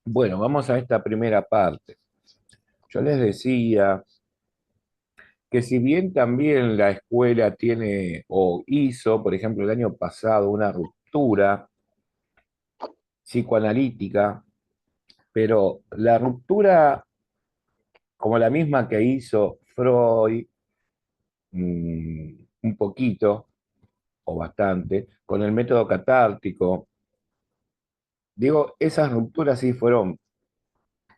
Bueno, vamos a esta primera parte. Yo les decía que si bien también la escuela tiene o hizo, por ejemplo, el año pasado una ruptura psicoanalítica, pero la ruptura como la misma que hizo Freud, un poquito o bastante, con el método catártico, digo, esas rupturas sí fueron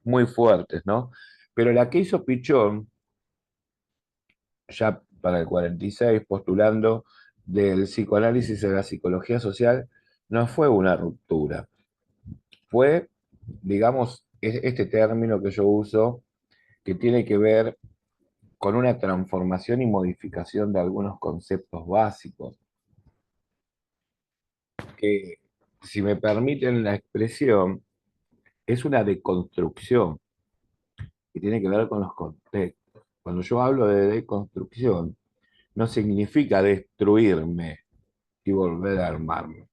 muy fuertes, ¿no? Pero la que hizo Pichón ya para el 46 postulando del psicoanálisis a la psicología social, no fue una ruptura, fue, digamos, este término que yo uso, que tiene que ver con una transformación y modificación de algunos conceptos básicos, que, si me permiten la expresión, es una deconstrucción, que tiene que ver con los contextos. Cuando yo hablo de deconstrucción, no significa destruirme y volver a armarme.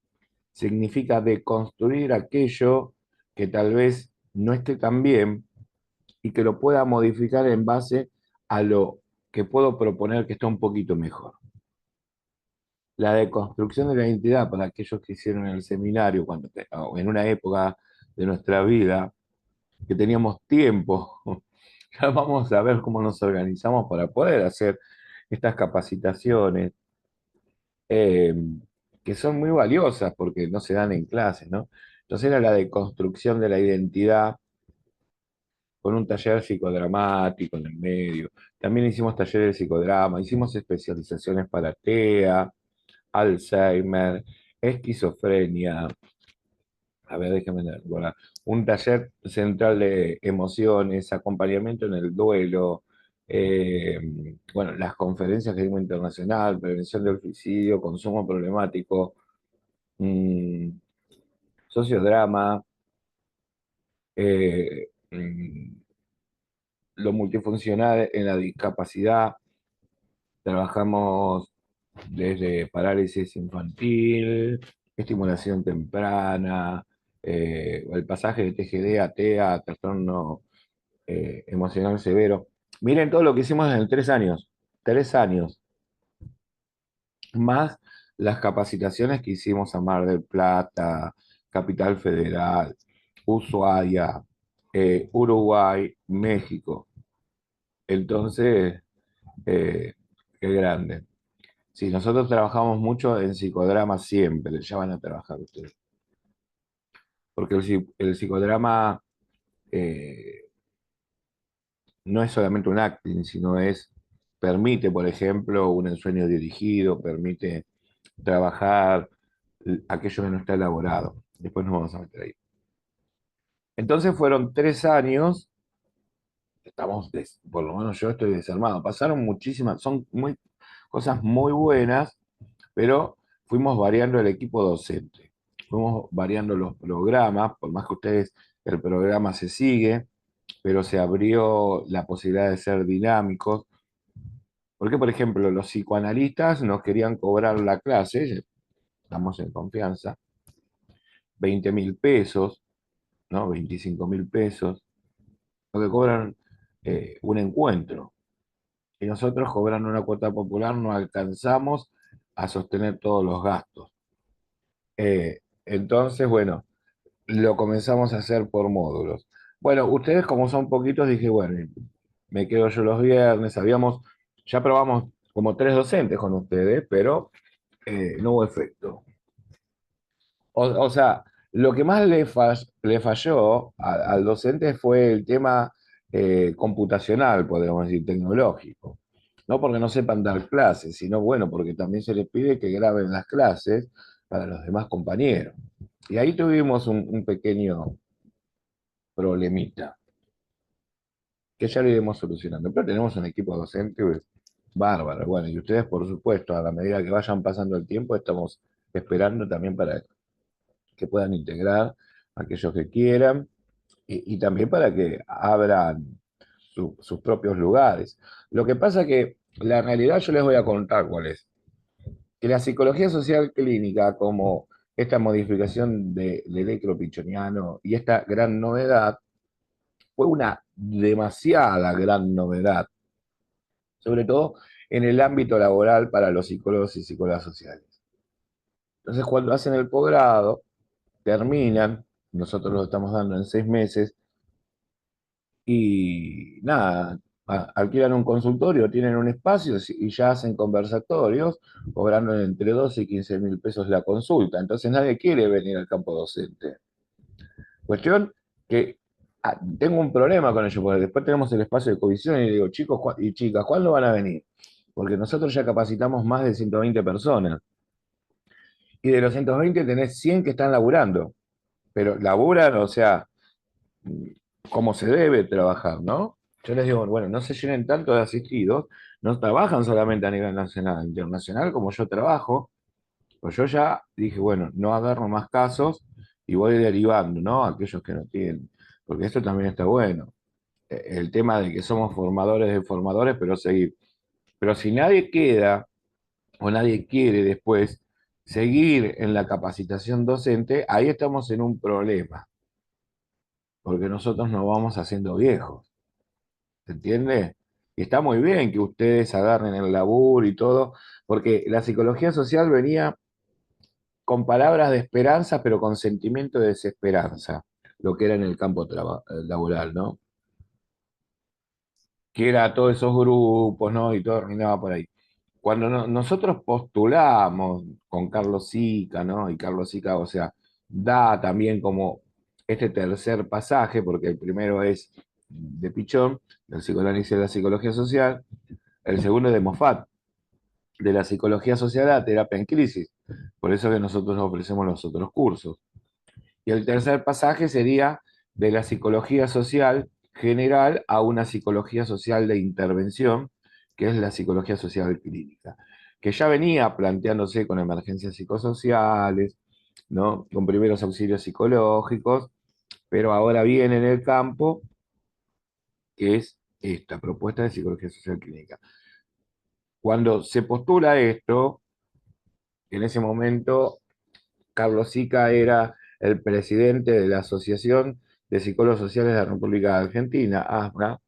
Significa deconstruir aquello que tal vez no esté tan bien y que lo pueda modificar en base a lo que puedo proponer que está un poquito mejor. La deconstrucción de la identidad para aquellos que hicieron el seminario o en una época de nuestra vida que teníamos tiempo, ya vamos a ver cómo nos organizamos para poder hacer estas capacitaciones, eh, que son muy valiosas porque no se dan en clases, ¿no? Entonces era la deconstrucción de la identidad con un taller psicodramático en el medio. También hicimos talleres de psicodrama, hicimos especializaciones para TEA, Alzheimer, esquizofrenia. A ver, déjame recordar. Un taller central de emociones, acompañamiento en el duelo, eh, bueno, las conferencias que dimos internacional, prevención del suicidio, consumo problemático, mm, sociodrama, lo multifuncional en la discapacidad. Trabajamos desde parálisis infantil, estimulación temprana, el pasaje de TGD a TEA, trastorno emocional severo. Miren todo lo que hicimos en 3 años, 3 años, más las capacitaciones que hicimos a Mar del Plata, Capital Federal, Ushuaia, Uruguay, México. Entonces, eh, qué grande. Sí, nosotros trabajamos mucho en psicodrama siempre, ya van a trabajar ustedes. Porque el psicodrama eh, no es solamente un acting, sino permite, por ejemplo, un ensueño dirigido, permite trabajar aquello que no está elaborado. Después nos vamos a meter ahí. Entonces fueron 3 años, por lo menos yo estoy desarmado. Pasaron muchísimas, son cosas muy buenas, pero fuimos variando el equipo docente, fuimos variando los programas, por más que ustedes, el programa se sigue, pero se abrió la posibilidad de ser dinámicos, porque por ejemplo los psicoanalistas nos querían cobrar la clase, estamos en confianza, 20.000 pesos, ¿no? 25.000 pesos, lo que cobran un encuentro, y nosotros cobrando una cuota popular no alcanzamos a sostener todos los gastos. Entonces, bueno, lo comenzamos a hacer por módulos. Bueno, ustedes como son poquitos, dije, bueno, me quedo yo los viernes, ya probamos como 3 docentes con ustedes, pero no hubo efecto. O sea, lo que más le falló al docente fue el tema computacional, podemos decir, tecnológico. No porque no sepan dar clases, sino bueno, porque también se les pide que graben las clases para los demás compañeros. Y ahí tuvimos un pequeño problemita, que ya lo iremos solucionando. Pero tenemos un equipo docente bárbaro. Bueno, y ustedes, por supuesto, a la medida que vayan pasando el tiempo, estamos esperando también para que puedan integrar a aquellos que quieran y también para que abran sus propios lugares. Lo que pasa que la realidad yo les voy a contar cuál es. Que la psicología social clínica, como esta modificación de Electro-Pichoniano y esta gran novedad fue una demasiada gran novedad, sobre todo en el ámbito laboral para los psicólogos y psicólogas sociales. Entonces, cuando hacen el posgrado, terminan, nosotros lo estamos dando en 6 meses, y nada, alquilan un consultorio, tienen un espacio y ya hacen conversatorios, cobrando entre 12 y 15 mil pesos la consulta. Entonces nadie quiere venir al campo docente. Cuestión que tengo un problema con ello, porque después tenemos el espacio de covisión y digo, chicos y chicas, ¿cuándo van a venir? Porque nosotros ya capacitamos más de 120 personas. Y de los 120 tenés 100 que están laburando. Pero laburan, o sea, como se debe trabajar, ¿no? Yo les digo, bueno, no se llenen tanto de asistidos, no trabajan solamente a nivel nacional, internacional, como yo trabajo, pues yo ya dije, bueno, no agarro más casos y voy derivando, ¿no? A aquellos que no tienen, porque esto también está bueno. El tema de que somos formadores de formadores, pero seguir. Pero si nadie queda o nadie quiere después seguir en la capacitación docente, ahí estamos en un problema, porque nosotros nos vamos haciendo viejos. ¿Se entiende? Y está muy bien que ustedes agarren el laburo y todo, porque la psicología social venía con palabras de esperanza, pero con sentimiento de desesperanza, lo que era en el campo laboral, ¿no? Que era todos esos grupos, ¿no? Y todo terminaba por ahí. Cuando nosotros postulamos con Carlos Sica, ¿no? Y Carlos Sica, o sea, da también como este tercer pasaje, porque el primero es de Pichón, del psicoanálisis de la psicología social, el segundo es de Moffat, de la psicología social a la terapia en crisis. Por eso que nosotros ofrecemos los otros cursos. Y el tercer pasaje sería de la psicología social general a una psicología social de intervención, que es la psicología social clínica, que ya venía planteándose con emergencias psicosociales, ¿no? Con primeros auxilios psicológicos, pero ahora viene en el campo, que es esta propuesta de psicología social clínica. Cuando se postula esto, en ese momento Carlos Sica era el presidente de la Asociación de Psicólogos Sociales de la República Argentina, ASPRA.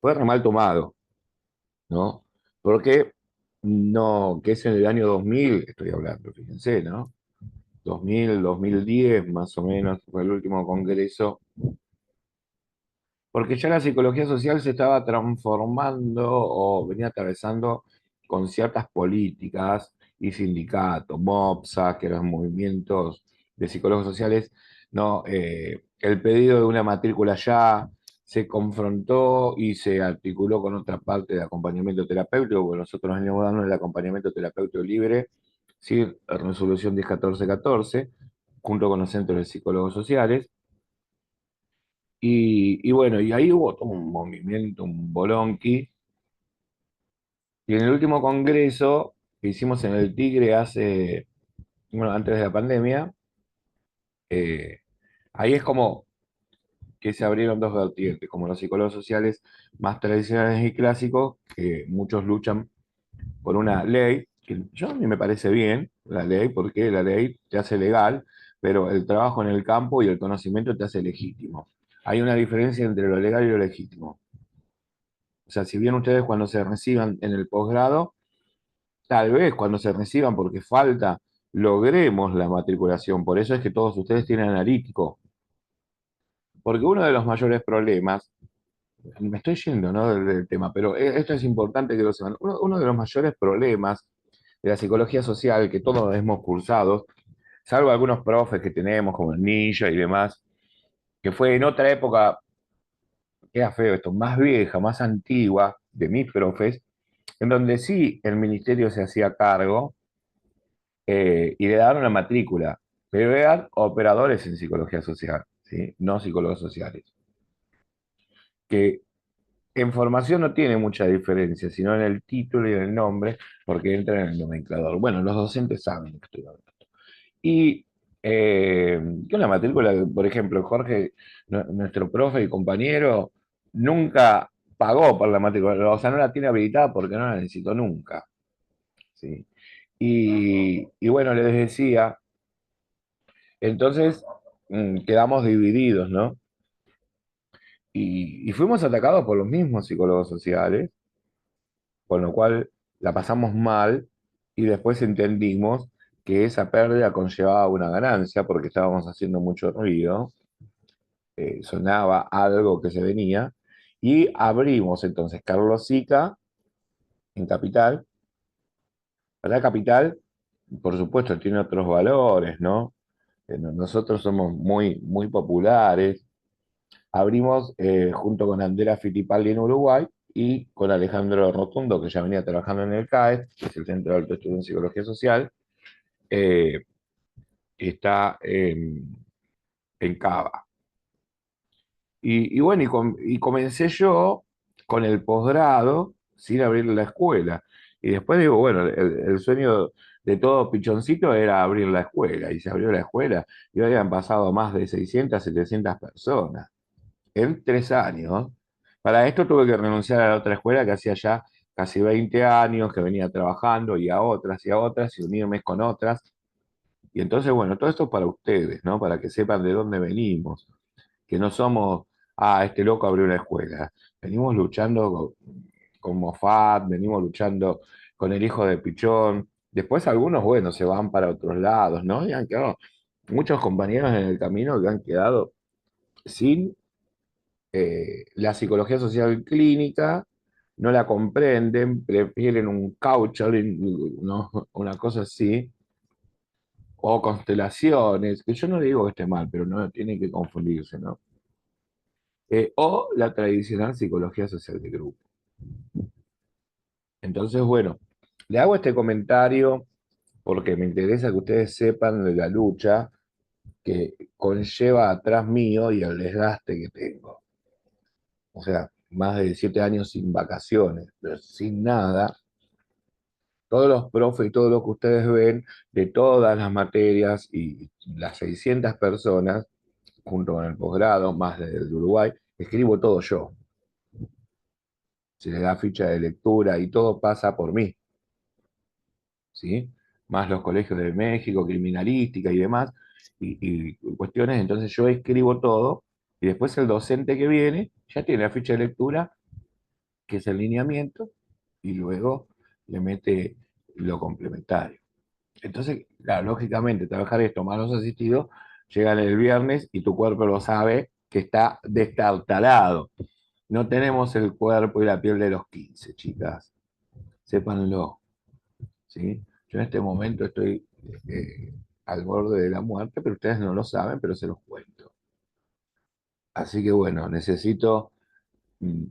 Fue re mal tomado, ¿no? Porque no, que es en el año 2000, estoy hablando, fíjense, ¿no? 2000, 2010, más o menos, fue el último congreso, porque ya la psicología social se estaba transformando o venía atravesando con ciertas políticas y sindicatos, MOPSA, que eran movimientos de psicólogos sociales, no, el pedido de una matrícula ya se confrontó y se articuló con otra parte de acompañamiento terapéutico, porque nosotros venimos dando el acompañamiento terapéutico libre, ¿sí? Resolución 101414, junto con los centros de psicólogos sociales. Y bueno, y ahí hubo todo un movimiento, un bolonqui. Y en el último congreso que hicimos en el Tigre hace, bueno, antes de la pandemia, eh, ahí es como que se abrieron dos vertientes, como los psicólogos sociales más tradicionales y clásicos, que muchos luchan por una ley, que yo a mí me parece bien, la ley, porque la ley te hace legal, pero el trabajo en el campo y el conocimiento te hace legítimo. Hay una diferencia entre lo legal y lo legítimo. O sea, si bien ustedes cuando se reciban en el posgrado, tal vez cuando se reciban, porque falta, logremos la matriculación. Por eso es que todos ustedes tienen analítico. Porque uno de los mayores problemas, me estoy yendo, ¿no? del tema, pero esto es importante que lo sepan. Uno de los mayores problemas de la psicología social que todos hemos cursado, salvo algunos profes que tenemos, como el Ninja y demás, que fue en otra época, queda feo esto, más vieja, más antigua, de mis profes, en donde sí el ministerio se hacía cargo y le daban una matrícula, pero eran operadores en psicología social, ¿sí? No psicólogos sociales, que en formación no tiene mucha diferencia, sino en el título y en el nombre, porque entran en el nomenclador. Bueno, los docentes saben de qué estoy hablando. Y que una matrícula, por ejemplo, Jorge, nuestro profe y compañero, nunca pagó por la matrícula, o sea, no la tiene habilitada porque no la necesitó nunca, ¿sí? Y bueno, les decía, entonces quedamos divididos, ¿no? Y fuimos atacados por los mismos psicólogos sociales, con lo cual la pasamos mal y después entendimos que esa pérdida conllevaba una ganancia porque estábamos haciendo mucho ruido, sonaba algo que se venía, y abrimos entonces Carlos Sica en Capital. La Capital, por supuesto, tiene otros valores, ¿no? Nosotros somos muy, muy populares. Abrimos junto con Andrea Fittipaldi en Uruguay y con Alejandro Rotundo, que ya venía trabajando en el CAES, que es el Centro de Alto Estudio en Psicología Social, eh, que está en Cava. Y bueno, y comencé yo con el posgrado sin abrir la escuela. Y después digo, bueno, el sueño de todo pichoncito era abrir la escuela. Y se abrió la escuela y hoy habían pasado más de 600 700 personas en 3 años. Para esto tuve que renunciar a la otra escuela que hacía ya casi 20 años, que venía trabajando, y a otras, y unirme con otras. Y entonces, bueno, todo esto es para ustedes, ¿no? Para que sepan de dónde venimos, que no somos, este loco abrió una escuela. Venimos luchando con Moffat, venimos luchando con el hijo de Pichón. Después algunos, bueno, se van para otros lados, ¿no? Y han quedado muchos compañeros en el camino que han quedado sin la psicología social clínica, no la comprenden, prefieren un counseling, ¿no? Una cosa así, o constelaciones, que yo no digo que esté mal, pero no tiene que confundirse, ¿no? O la tradicional psicología social de grupo. Entonces, bueno, le hago este comentario porque me interesa que ustedes sepan de la lucha que conlleva atrás mío y el desgaste que tengo. O sea, más de 7 años sin vacaciones, pero sin nada. Todos los profes y todo lo que ustedes ven de todas las materias y las 600 personas, junto con el posgrado, más desde Uruguay, escribo todo yo. Se le da ficha de lectura y todo pasa por mí, ¿sí? Más los colegios de México, criminalística y demás, y cuestiones. Entonces yo escribo todo y después el docente que viene ya tiene la ficha de lectura, que es el lineamiento, y luego le mete lo complementario. Entonces, claro, lógicamente, trabajar esto malos asistidos, llegan el viernes y tu cuerpo lo sabe que está destartalado. No tenemos el cuerpo y la piel de los 15, chicas. Sépanlo, ¿sí? Yo en este momento estoy al borde de la muerte, pero ustedes no lo saben, pero se los cuento. Así que bueno, necesito mm,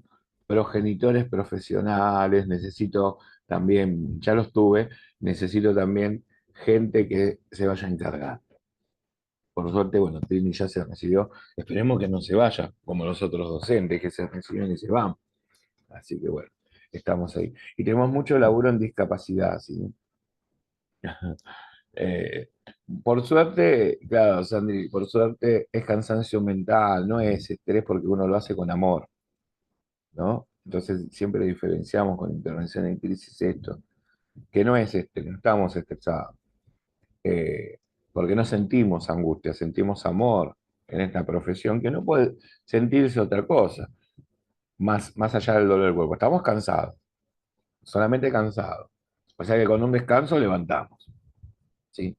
progenitores profesionales, necesito también, ya los tuve, necesito también gente que se vaya a encargar. Por suerte, bueno, Trini ya se recibió. Esperemos que no se vaya, como los otros docentes que se reciben y se van. Así que bueno, estamos ahí. Y tenemos mucho laburo en discapacidad, ¿sí? Eh, por suerte, claro, Sandri, por suerte es cansancio mental, no es estrés porque uno lo hace con amor, ¿no? Entonces siempre diferenciamos con intervención en crisis esto, que no es estrés, no estamos estresados, eh, porque no sentimos angustia, sentimos amor en esta profesión que no puede sentirse otra cosa, más allá del dolor del cuerpo. Estamos cansados, solamente cansados. O sea que con un descanso levantamos, ¿sí?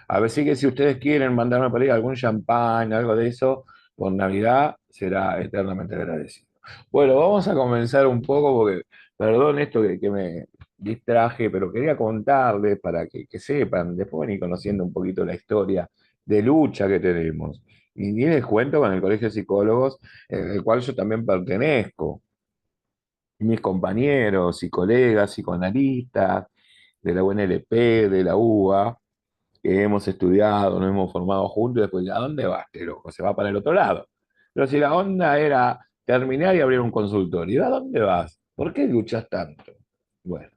A ver, sí que si ustedes quieren mandarme para ir algún champán, algo de eso, por Navidad, será eternamente agradecido. Bueno, vamos a comenzar un poco, porque, perdón esto que me distraje, pero quería contarles para que sepan, después van a ir conociendo un poquito la historia de lucha que tenemos. Y les cuento con el Colegio de Psicólogos, el cual yo también pertenezco. Mis compañeros y colegas psicoanalistas de la UNLP, de la UBA, que hemos estudiado, nos hemos formado juntos, y después, ¿a dónde vas, este loco? Se va para el otro lado. Pero si la onda era terminar y abrir un consultorio, ¿a dónde vas? ¿Por qué luchas tanto? Bueno,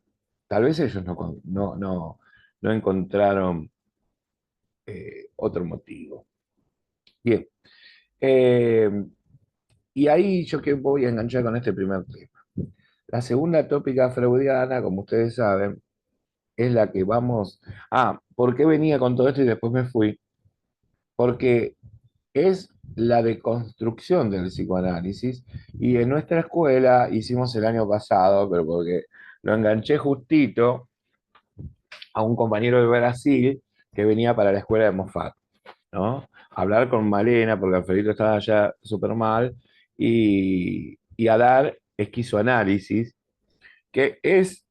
tal vez ellos no encontraron otro motivo. Bien, eh, y ahí yo que voy a enganchar con este primer tema. La segunda tópica freudiana, como ustedes saben, es la que vamos... Ah, ¿por qué venía con todo esto y después me fui? Porque es la deconstrucción del psicoanálisis y en nuestra escuela hicimos el año pasado, pero porque lo enganché justito a un compañero de Brasil que venía para la escuela de Moffat, ¿no? Hablar con Malena, porque Alfredito estaba ya súper mal, y a dar esquizoanálisis, que es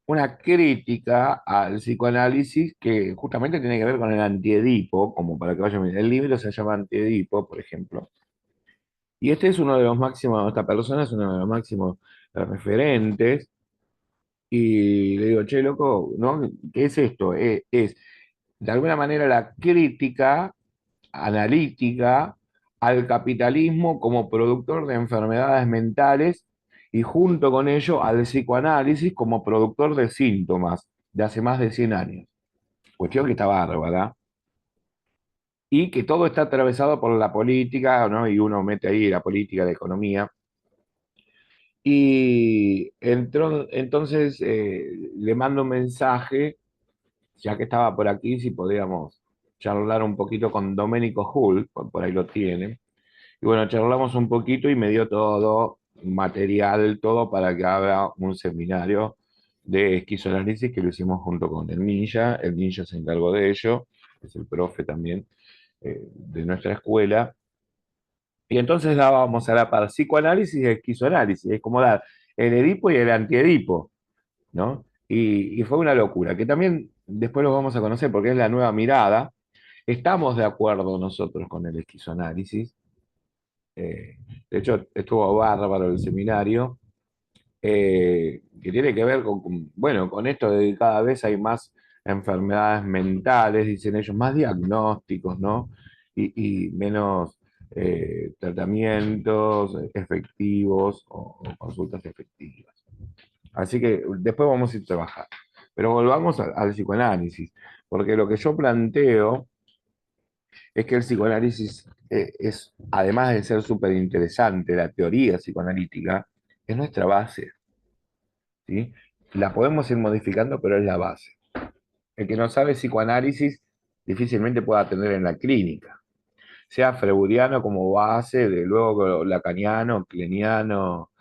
una crítica al psicoanálisis que justamente tiene que ver con el antiedipo, como para que vayan a el libro se llama Antiedipo, por ejemplo. Y este es uno de los máximos, esta persona es uno de los máximos referentes, y le digo, che, loco, ¿no? ¿Qué es esto? Es de alguna manera la crítica analítica al capitalismo como productor de enfermedades mentales y junto con ello al psicoanálisis como productor de síntomas de hace más de 100 años. Cuestión que está bárbara. Y que todo está atravesado por la política, ¿no? Y uno mete ahí la política, la economía. Y entonces le mando un mensaje, ya que estaba por aquí, si podíamos charlar un poquito con Domenico Hull, por ahí lo tienen. Y bueno, charlamos un poquito y me dio todo material, todo para que haga un seminario de esquizoanálisis que lo hicimos junto con el Ninja. El Ninja se encargó de ello, es el profe también de nuestra escuela. Y entonces dábamos a la par psicoanálisis y esquizoanálisis, es como dar el Edipo y el antiedipo, ¿no? Y fue una locura, que también después lo vamos a conocer porque es la nueva mirada. Estamos de acuerdo nosotros con el esquizoanálisis. eh, de hecho, estuvo bárbaro el seminario, que tiene que ver bueno, con esto de que cada vez hay más enfermedades mentales, dicen ellos, más diagnósticos, ¿no? Y menos tratamientos efectivos o consultas efectivas. Así que después vamos a ir trabajando. Pero volvamos al psicoanálisis, porque lo que yo planteo es que el psicoanálisis es, además de ser súper interesante, la teoría psicoanalítica, es nuestra base, ¿sí? La podemos ir modificando, pero es la base. El que no sabe psicoanálisis difícilmente puede atender en la clínica, sea freudiano como base, de luego lacaniano, kleniano,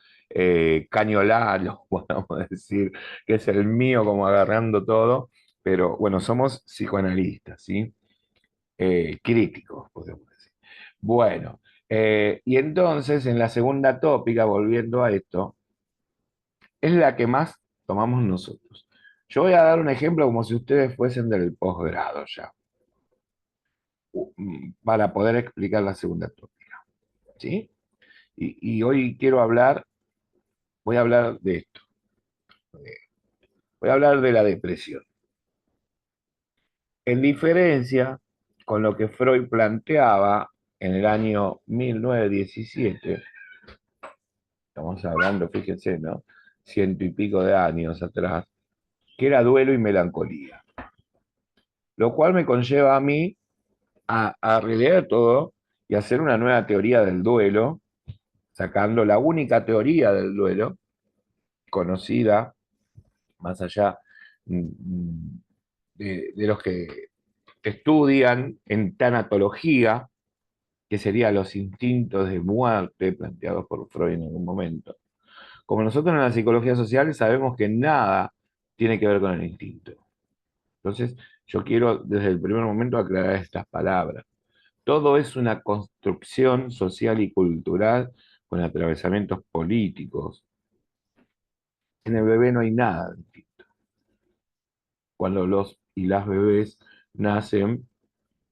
cañolano, podemos decir, que es el mío como agarrando todo, pero bueno, somos psicoanalistas, ¿sí? Críticos, podemos decir. Bueno, y entonces en la segunda tópica, volviendo a esto, es la que más tomamos nosotros. Yo voy a dar un ejemplo como si ustedes fuesen del posgrado ya, para poder explicar la segunda tópica, ¿sí? Y hoy quiero hablar, voy a hablar de esto, voy a hablar de la depresión. En diferencia con lo que Freud planteaba en el año 1917, estamos hablando, fíjense, ¿no? Ciento y pico de años atrás, que era duelo y melancolía. Lo cual me conlleva a mí a releer todo y hacer una nueva teoría del duelo, sacando la única teoría del duelo conocida, más allá de los que estudian en tanatología, que serían los instintos de muerte planteados por Freud en algún momento. Como nosotros en la psicología social sabemos que nada tiene que ver con el instinto. Entonces, yo quiero desde el primer momento aclarar estas palabras. Todo es una construcción social y cultural con atravesamientos políticos. En el bebé no hay nada de instinto. Cuando los y las bebés nacen,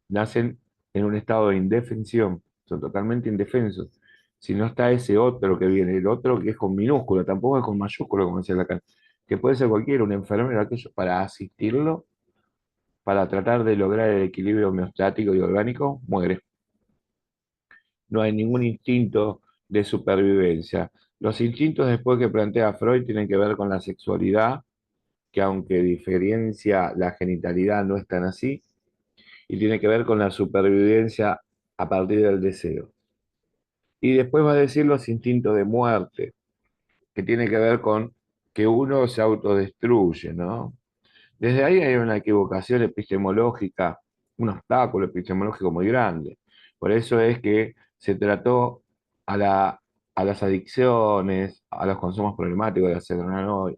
nacen en un estado de indefensión, son totalmente indefensos. Si no está ese otro que viene, el otro que es con minúsculo, tampoco es con mayúsculo, como decía Lacan, que puede ser cualquiera, un enfermero, aquello, para asistirlo, para tratar de lograr el equilibrio homeostático y orgánico, muere. No hay ningún instinto de supervivencia. Los instintos después que plantea Freud tienen que ver con la sexualidad, que aunque diferencia la genitalidad no es tan así, y tiene que ver con la supervivencia a partir del deseo. Y después va a decir los instintos de muerte, que tiene que ver con que uno se autodestruye, ¿no? Desde ahí hay una equivocación epistemológica, un obstáculo epistemológico muy grande. Por eso es que se trató a, a las adicciones, a los consumos problemáticos de la celuloide,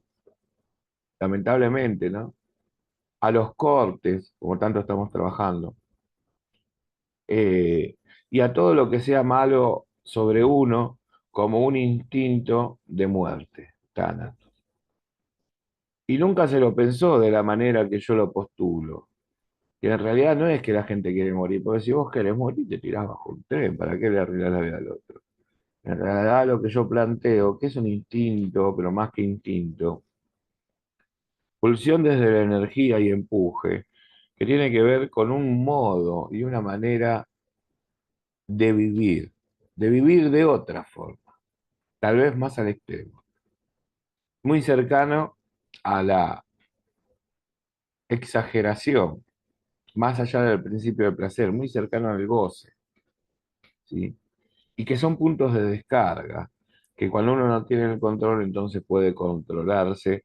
lamentablemente, ¿no? A los cortes, como tanto estamos trabajando, eh, y a todo lo que sea malo sobre uno como un instinto de muerte, Tana. Y nunca se lo pensó de la manera que yo lo postulo. Que en realidad no es que la gente quiere morir, porque si vos querés morir, te tirás bajo un tren, ¿para qué le arruinás la vida al otro? En realidad lo que yo planteo, que es un instinto, pero más que instinto, pulsión desde la energía y empuje, que tiene que ver con un modo y una manera de vivir de otra forma, tal vez más al extremo, muy cercano a la exageración, más allá del principio del placer, muy cercano al goce, ¿sí? Y que son puntos de descarga, que cuando uno no tiene el control, entonces puede controlarse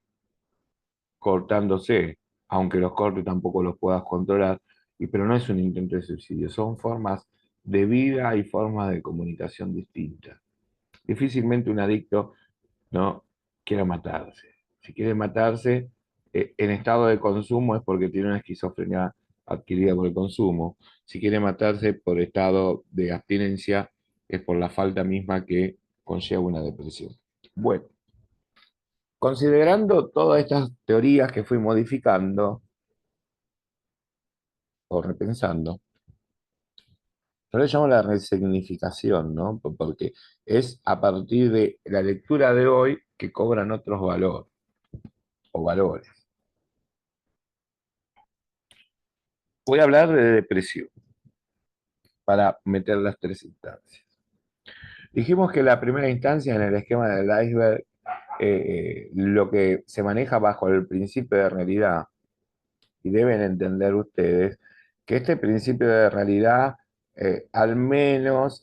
cortándose, aunque los cortes tampoco los puedas controlar, pero no es un intento de suicidio, son formas de vida y formas de comunicación distintas. Difícilmente un adicto no quiera matarse. Si quiere matarse en estado de consumo es porque tiene una esquizofrenia adquirida por el consumo. Si quiere matarse por estado de abstinencia es por la falta misma que conlleva una depresión. Bueno, considerando todas estas teorías que fui modificando o repensando, yo le llamo la resignificación, ¿no? Porque es a partir de la lectura de hoy que cobran otros valores o valores. Voy a hablar de depresión para meter las tres instancias. Dijimos que la primera instancia en el esquema del iceberg, lo que se maneja bajo el principio de realidad, y deben entender ustedes que este principio de realidad al menos,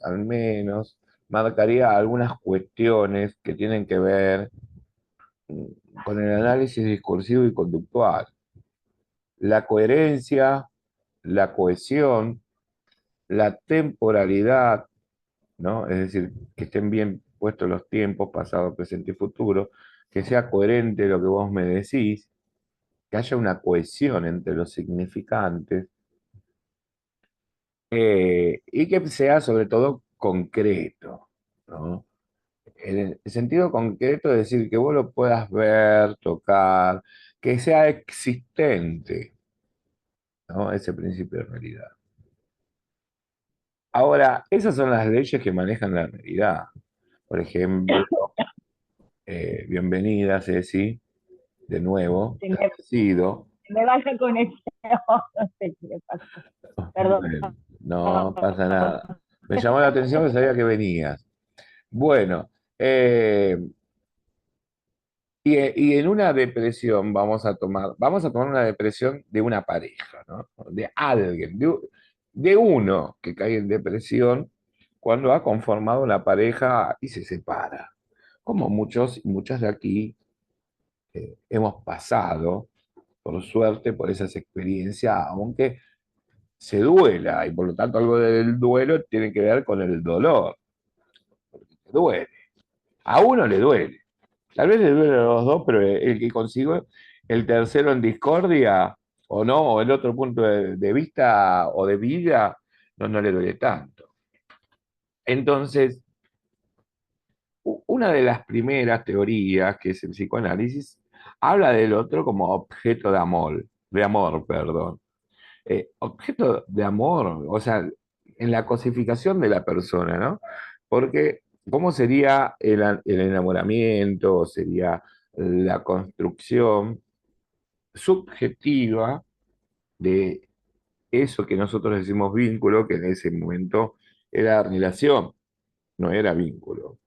marcaría algunas cuestiones que tienen que ver con el análisis discursivo y conductual. La coherencia, la cohesión, la temporalidad, ¿no? Es decir, que estén bien puestos los tiempos, pasado, presente y futuro, que sea coherente lo que vos me decís, que haya una cohesión entre los significantes, y que sea sobre todo concreto, ¿no? En el sentido concreto es decir, que vos lo puedas ver, tocar, que sea existente, ¿no? Ese principio de realidad. Ahora, esas son las leyes que manejan la realidad. Por ejemplo, bienvenida, Ceci, de nuevo, Se te me, has sido. se me va la conexión, no sé qué le pasó. Perdón. Bueno, no pasa nada. Me llamó la atención que sabía que venías. Bueno, y en una depresión vamos a tomar una depresión de una pareja, ¿no? De alguien, de uno que cae en depresión cuando ha conformado una pareja y se separa. Como muchos y muchas de aquí hemos pasado, por suerte, por esas experiencias, aunque se duela, y por lo tanto algo del duelo tiene que ver con el dolor, porque te duele. A uno le duele. Tal vez le duele a los dos, pero el que consigue el tercero en discordia, o no, o el otro punto de vista o de vida, no, no le duele tanto. Entonces, una de las primeras teorías, que es el psicoanálisis, habla del otro como objeto de amor, perdón. Objeto de amor, o sea, en la cosificación de la persona, ¿no? Porque, ¿cómo sería el enamoramiento? Sería la construcción subjetiva de eso que nosotros decimos vínculo, que en ese momento era relación, no era vínculo.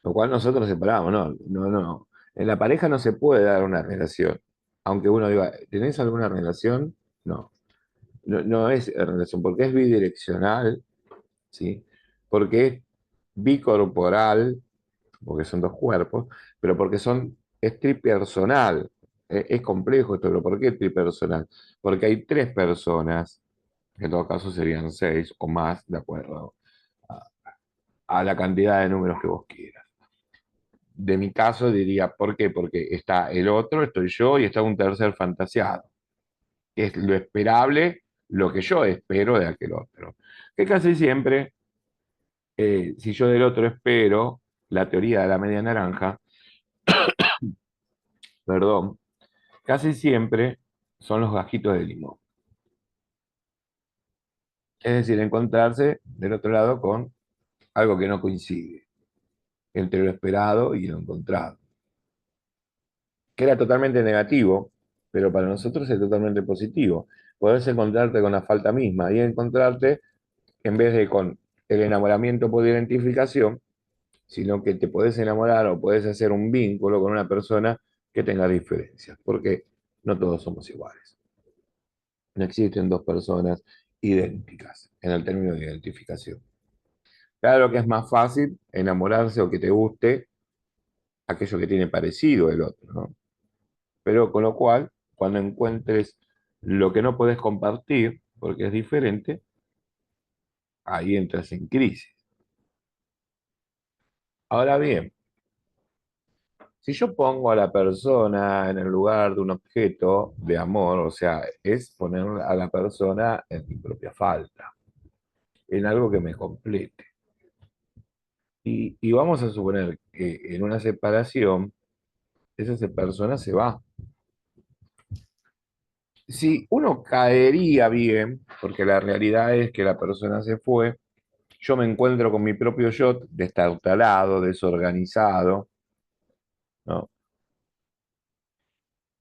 Lo cual nosotros separamos, no, no, no. En la pareja no se puede dar una relación. Aunque uno diga, ¿tenés alguna relación? No. No, no es relación, porque es bidireccional, ¿sí? Porque es bicorporal, porque son dos cuerpos, pero porque es tripersonal, Es complejo esto, pero ¿por qué tripersonal? Porque hay tres personas, que en todo caso serían seis o más, de acuerdo a, a la cantidad de números que vos quieras. De mi caso diría, ¿por qué? Porque está el otro, estoy yo y está un tercer fantaseado, que es lo esperable, lo que yo espero de aquel otro. Que casi siempre, si yo del otro espero la teoría de la media naranja, perdón, casi siempre son los gajitos de limón. Es decir, encontrarse del otro lado con algo que no coincide entre lo esperado y lo encontrado, que era totalmente negativo, pero para nosotros es totalmente positivo. Podés encontrarte con la falta misma y encontrarte en vez de con el enamoramiento por identificación, sino que te podés enamorar o podés hacer un vínculo con una persona que tenga diferencias, porque no todos somos iguales. No existen dos personas idénticas en el término de identificación. Claro que es más fácil enamorarse o que te guste aquello que tiene parecido el otro, ¿no? Pero con lo cual, cuando encuentres lo que no puedes compartir, porque es diferente, ahí entras en crisis. Ahora bien, si yo pongo a la persona en el lugar de un objeto de amor, o sea, es poner a la persona en mi propia falta, en algo que me complete. Y vamos a suponer que en una separación, persona se va. Si uno caería bien, porque la realidad es que la persona se fue, yo me encuentro con mi propio yo destartalado, desorganizado, ¿no?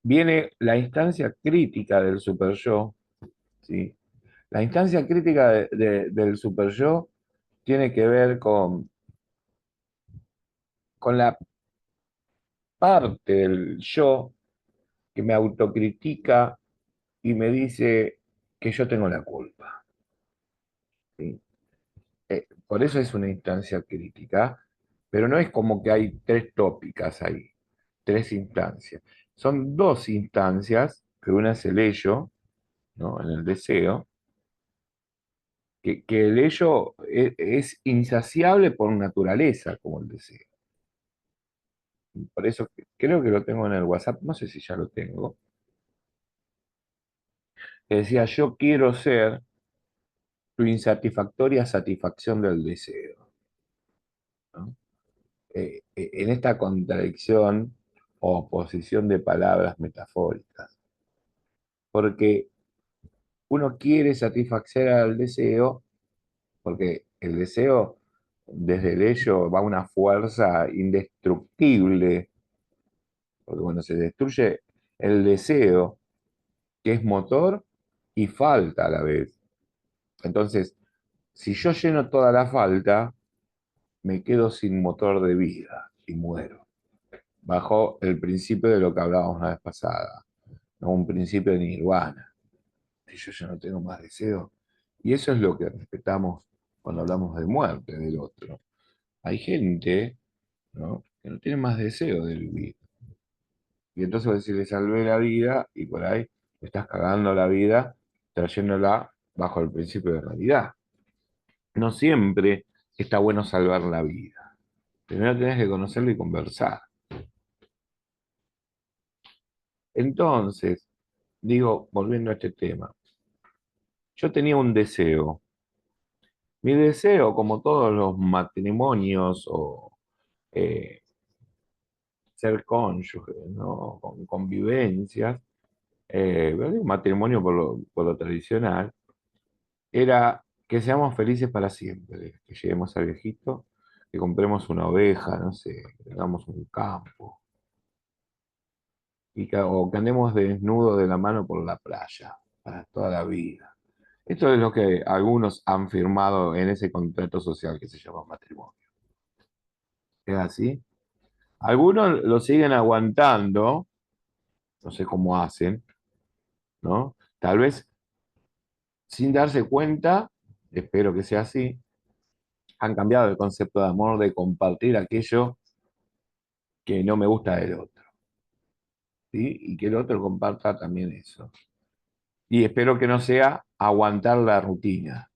Viene la instancia crítica del super yo, ¿sí? La instancia crítica del super yo tiene que ver con la parte del yo que me autocritica y me dice que yo tengo la culpa, ¿sí? Por eso es una instancia crítica, pero no es como que hay tres tópicas ahí, tres instancias. Son dos instancias, que una es el ello, ¿no? En el deseo, que el ello es insaciable por naturaleza, como el deseo. Por eso creo que lo tengo en el WhatsApp, no sé si ya lo tengo, que decía, yo quiero ser tu insatisfactoria satisfacción del deseo, ¿no? En esta contradicción o oposición de palabras metafóricas, porque uno quiere satisfacer al deseo, porque el deseo desde el ello va una fuerza indestructible, porque cuando se destruye el deseo, que es motor y falta a la vez. Entonces, si yo lleno toda la falta, me quedo sin motor de vida y muero, bajo el principio de lo que hablábamos la vez pasada, ¿no? Un principio de nirvana. Si yo ya no tengo más deseo. Y eso es lo que respetamos cuando hablamos de muerte del otro. Hay gente, ¿no? Que no tiene más deseo de vivir. Y entonces vos decís, le salvé la vida y por ahí le estás cagando la vida trayéndola bajo el principio de realidad. No siempre está bueno salvar la vida. Primero tenés que conocerlo y conversar. Entonces, digo, volviendo a este tema, yo tenía un deseo. Mi deseo, como todos los matrimonios o eh, ser cónyuge, ¿no? Con convivencias, un matrimonio por lo tradicional, era que seamos felices para siempre, que lleguemos al viejito, que compremos una oveja, no sé, que tengamos un campo, o que andemos desnudos de la mano por la playa, para toda la vida. Esto es lo que algunos han firmado en ese contrato social que se llama matrimonio. ¿Es así? Algunos lo siguen aguantando, no sé cómo hacen, ¿no? Tal vez sin darse cuenta, espero que sea así, han cambiado el concepto de amor de compartir aquello que no me gusta del otro. ¿sí? Y que el otro comparta también eso. Y espero que no sea aguantar la rutina.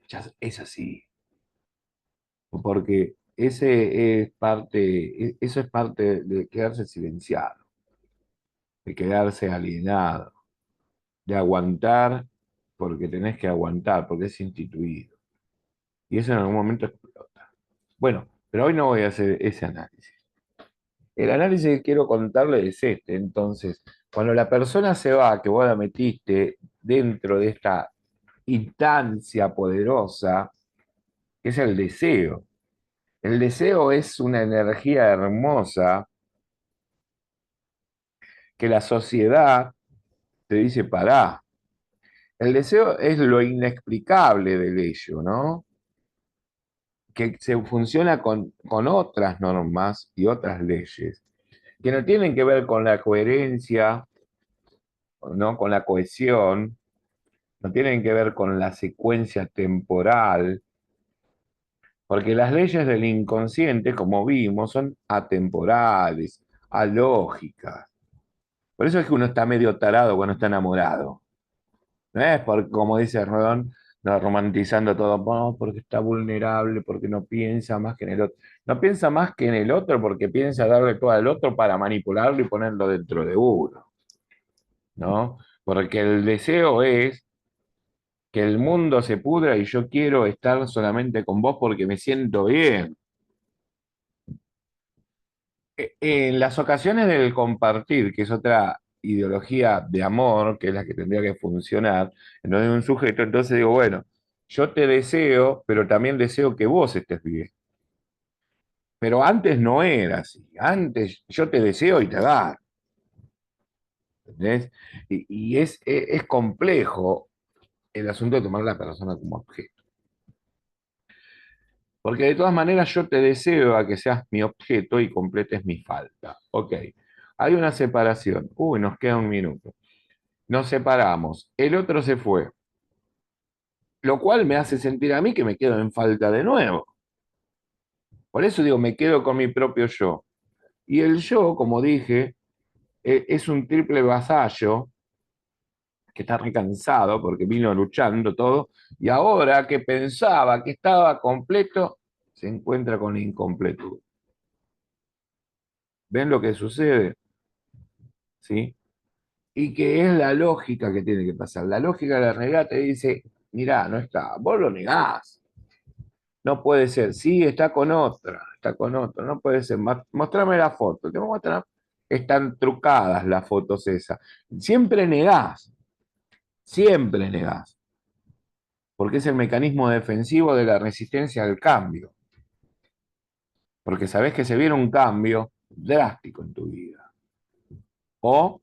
Ya es así, porque eso es parte de quedarse silenciado, de quedarse alienado, de aguantar porque tenés que aguantar, porque es instituido. Y eso en algún momento explota. Bueno, pero hoy no voy a hacer ese análisis. El análisis que quiero contarle es este. Entonces, cuando la persona se va, que vos la metiste dentro de esta instancia poderosa, que es el deseo. El deseo es una energía hermosa que la sociedad te dice, pará. El deseo es lo inexplicable del ello, ¿no? Que se funciona con otras normas y otras leyes, que no tienen que ver con la coherencia, ¿no? Con la cohesión, no tienen que ver con la secuencia temporal, porque las leyes del inconsciente, como vimos, son atemporales, alógicas. Por eso es que uno está medio tarado cuando está enamorado. No es porque, como dice Rodón, no, romantizando todo, no, porque está vulnerable, porque no piensa más que en el otro. No piensa más que en el otro porque piensa darle todo al otro para manipularlo y ponerlo dentro de uno, ¿no? Porque el deseo es que el mundo se pudra y yo quiero estar solamente con vos porque me siento bien. En las ocasiones del compartir, que es otra ideología de amor, que es la que tendría que funcionar, en donde hay un sujeto, entonces digo, bueno, yo te deseo, pero también deseo que vos estés bien. Pero antes no era así. Antes yo te deseo y te agarro. ¿Entendés? Y es complejo el asunto de tomar a la persona como objeto. Porque de todas maneras yo te deseo a que seas mi objeto y completes mi falta. Ok, hay una separación. Uy, nos queda un minuto. Nos separamos. El otro se fue. Lo cual me hace sentir a mí que me quedo en falta de nuevo. Por eso digo, me quedo con mi propio yo. Y el yo, como dije, es un triple vasallo que está recansado porque vino luchando todo. Y ahora que pensaba que estaba completo, se encuentra con incompletud. ¿Ven lo que sucede? ¿Sí? Y que es la lógica que tiene que pasar. La lógica de la realidad te dice, mirá, no está, vos lo negás. No puede ser, sí, está con otra, no puede ser. Mostrame la foto, te voy a mostrar. Están trucadas las fotos esas. Siempre negás, porque es el mecanismo defensivo de la resistencia al cambio, porque sabés que se viene un cambio drástico en tu vida. O